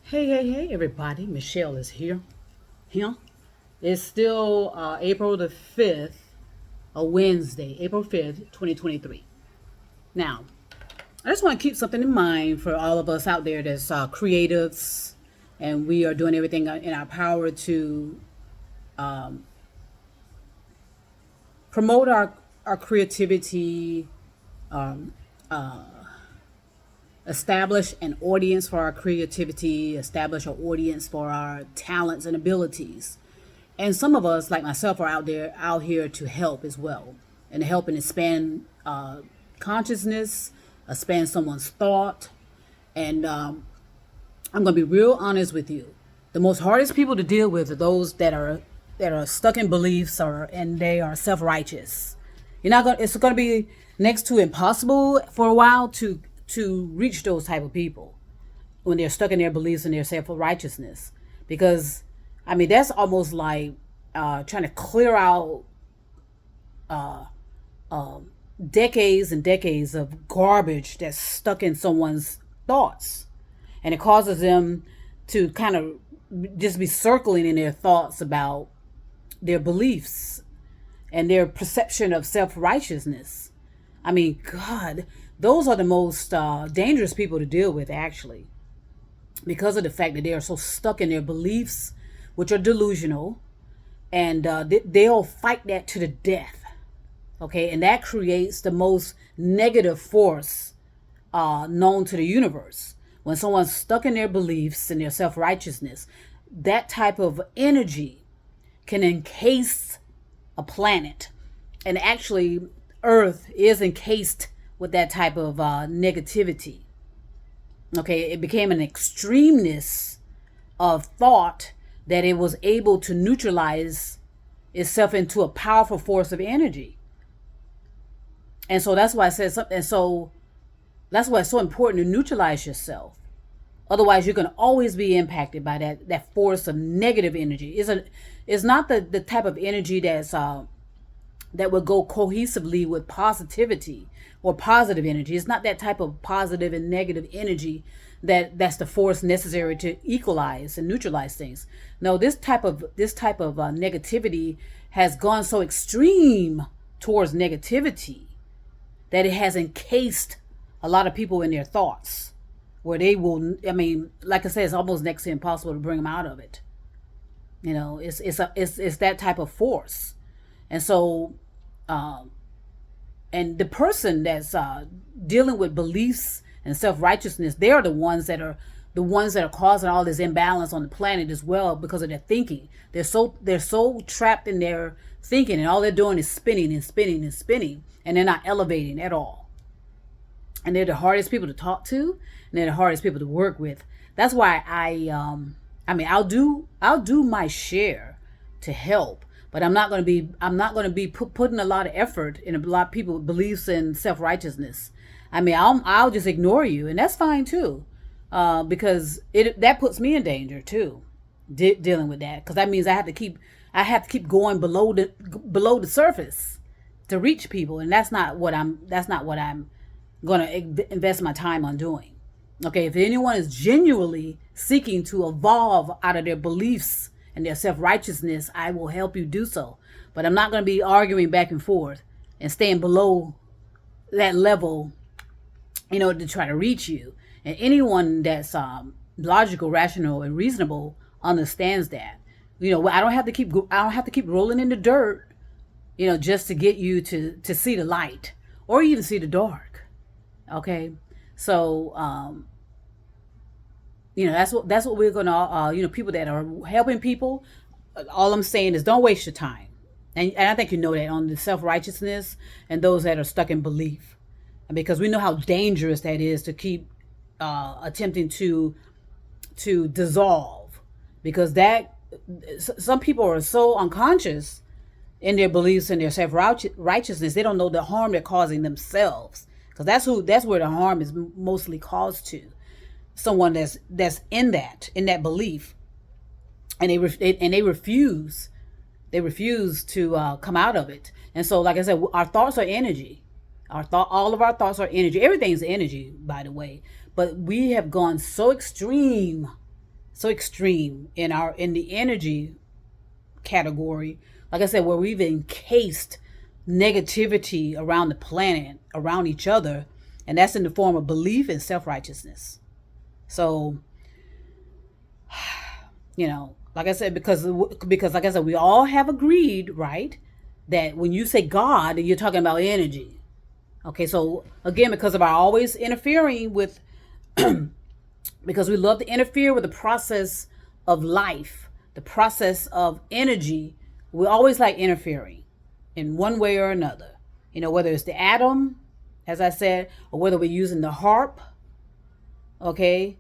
Hey, everybody. Michelle is here. Here. It's still April the 5th, a Wednesday, April 5th, 2023. Now, I just want to keep something in mind for all of us out there that's creatives, and we are doing everything in our power to promote our creativity, establish an audience for our creativity, establish an audience for our talents and abilities. And some of us, like myself, are out here to help as well, and help and expand consciousness, expand someone's thought. And I'm gonna be real honest with you. The most hardest people to deal with are those that are stuck in beliefs or and they are self righteous. You're not gonna. It's gonna be next to impossible for a while to reach those type of people when they're stuck in their beliefs and their self righteousness, because I mean that's almost like trying to clear out decades and decades of garbage that's stuck in someone's thoughts, and it causes them to kind of just be circling in their thoughts about their beliefs and their perception of self-righteousness. I mean, God, those are the most dangerous people to deal with, actually, because of the fact that they are so stuck in their beliefs, which are delusional, and they'll fight that to the death. Okay, and that creates the most negative force known to the universe. When someone's stuck in their beliefs and their self righteousness, that type of energy can encase a planet. And actually, Earth is encased with that type of negativity. Okay, it became an extremeness of thought that it was able to neutralize itself into a powerful force of energy. And so that's why I said something. And so that's why it's so important to neutralize yourself. Otherwise, you're going to always be impacted by that force of negative energy. It's not the type of energy that will go cohesively with positivity or positive energy. It's not that type of positive and negative energy that's the force necessary to equalize and neutralize things. No, this type of negativity has gone so extreme towards negativity that it has encased a lot of people in their thoughts, where they will. I mean, like I said, it's almost next to impossible to bring them out of it. It's that type of force, and so, and the person that's dealing with beliefs and self righteousness, they are the ones that are causing all this imbalance on the planet as well, because of their thinking. They're so trapped in their thinking, and all they're doing is spinning and spinning and spinning, and they're not elevating at all. And they're the hardest people to talk to, and they're the hardest people to work with. That's why I mean, I'll do my share to help, but I'm not going to be putting a lot of effort in a lot of people beliefs in self righteousness. I mean, I'll just ignore you, and that's fine too, because that puts me in danger too, dealing with that, because that means I have to keep going below the surface to reach people, and that's not what I'm going to invest my time on doing. Okay, if anyone is genuinely seeking to evolve out of their beliefs and their self righteousness, I will help you do so. But I'm not going to be arguing back and forth and staying below that level, to try to reach you. And anyone that's logical, rational, and reasonable understands that. I don't have to keep rolling in the dirt, just to get you to see the light or even see the dark. Okay, so that's what we're gonna people that are helping people. All I'm saying is don't waste your time, and I think you know that on the self righteousness and those that are stuck in belief, and because we know how dangerous that is to keep attempting to dissolve, because that some people are so unconscious in their beliefs and their self righteousness, they don't know the harm they're causing themselves, because that's where the harm is mostly caused to someone that's in that belief, and they refuse to come out of it. And so, like I said, our thoughts are energy. All of our thoughts are energy. Everything's energy, by the way. But we have gone so extreme so extreme in the energy category, like I said, where we've encased negativity around the planet, around each other, and that's in the form of belief and self-righteousness. So, like I said, because like I said, we all have agreed, right, that when you say God, you're talking about energy. Okay, so again, because of our always interfering with, because we love to interfere with the process of life, the process of energy, we always like interfering in one way or another. Whether it's the atom, as I said, or whether we're using the harp, okay?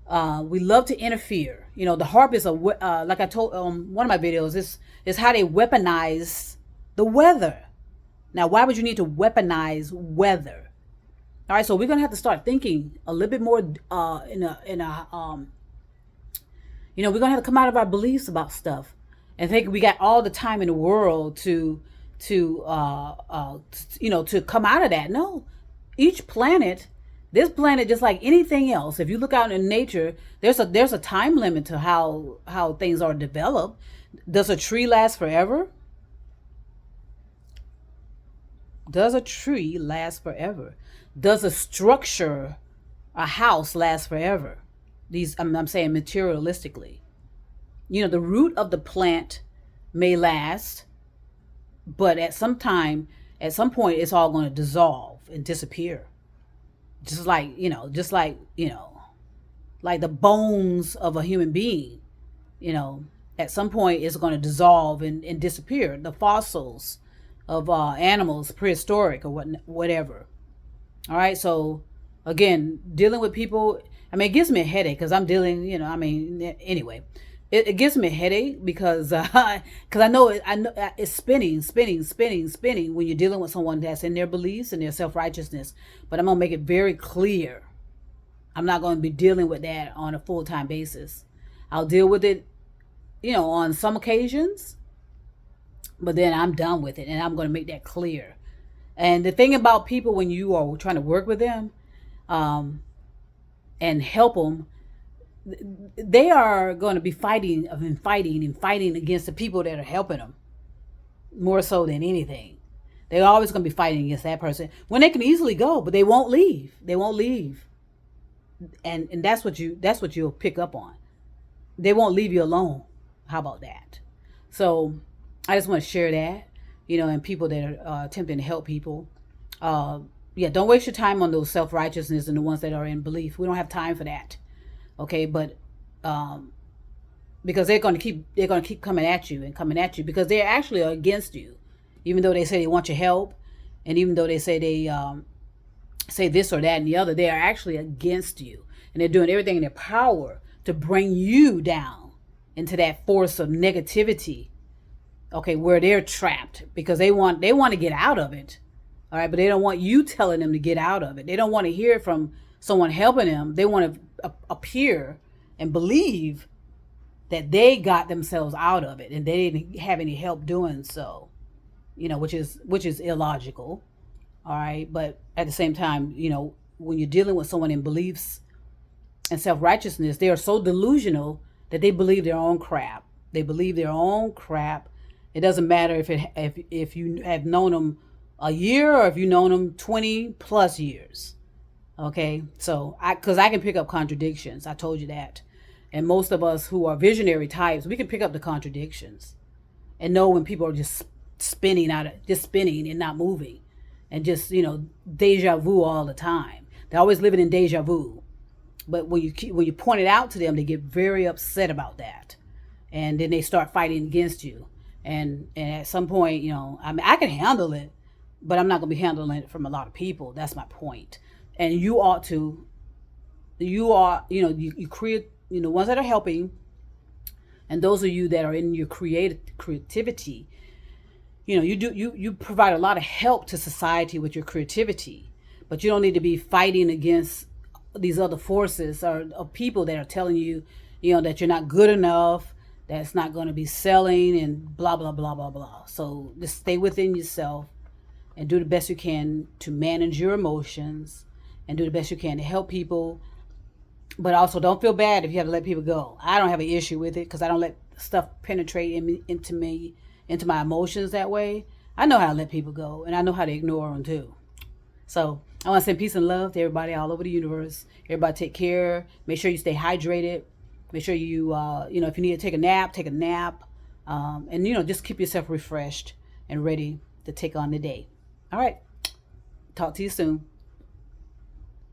We love to interfere. The harp is like I told one of my videos, is how they weaponize the weather. Now, why would you need to weaponize weather? All right, so we're gonna have to start thinking a little bit more we're gonna have to come out of our beliefs about stuff and think we got all the time in the world to come out of that. No, each planet, this planet, just like anything else, if you look out in nature, there's a time limit to how things are developed. Does a tree last forever? Does a tree last forever? Does a structure, a house, last forever? I'm saying materialistically. The root of the plant may last, but at some point, it's all going to dissolve and disappear. Just like like the bones of a human being, at some point it's going to dissolve and disappear. The fossils of animals, prehistoric or whatever. All right, so again, dealing with people, it gives me a headache because I'm dealing, anyway. It gives me a headache because I know it's spinning when you're dealing with someone that's in their beliefs and their self-righteousness. But I'm going to make it very clear. I'm not going to be dealing with that on a full-time basis. I'll deal with it, on some occasions, but then I'm done with it, and I'm going to make that clear. And the thing about people, when you are trying to work with them and help them, they are going to be fighting against the people that are helping them more so than anything. They're always going to be fighting against that person when they can easily go, but they won't leave. And that's what you'll pick up on. They won't leave you alone. How about that? So I just want to share that, and people that are attempting to help people. Don't waste your time on those self-righteousness and the ones that are in belief. We don't have time for that. Okay, but because they're going to keep coming at you because they actually are against you, even though they say they want your help, and even though they say they say this or that and the other, they are actually against you, and they're doing everything in their power to bring you down into that force of negativity. Okay, where they're trapped because they want to get out of it. All right, but they don't want you telling them to get out of it. They don't want to hear from someone helping them. They want to appear and believe that they got themselves out of it and they didn't have any help doing so, which is illogical. All right, but at the same time, when you're dealing with someone in beliefs and self-righteousness, they are so delusional that they believe their own crap. It doesn't matter if you have known them a year or if you've known them 20 plus years. Okay, so because I can pick up contradictions. I told you that. And most of us who are visionary types, we can pick up the contradictions and know when people are just spinning and not moving and just, deja vu all the time. They're always living in deja vu. But when you point it out to them, they get very upset about that. And then they start fighting against you. And at some point, I can handle it, but I'm not going to be handling it from a lot of people. That's my point. And you create, ones that are helping, and those of you that are in your creativity, you provide a lot of help to society with your creativity, but you don't need to be fighting against these other forces or people that are telling you, that you're not good enough, that's not going to be selling, and blah, blah, blah, blah, blah. So just stay within yourself and do the best you can to manage your emotions and do the best you can to help people. But also, don't feel bad if you have to let people go. I don't have an issue with it because I don't let stuff penetrate into my emotions that way. I know how to let people go, and I know how to ignore them too. So I want to send peace and love to everybody all over the universe. Everybody take care. Make sure you stay hydrated. Make sure you, if you need to take a nap, take a nap. And, just keep yourself refreshed and ready to take on the day. All right. Talk to you soon.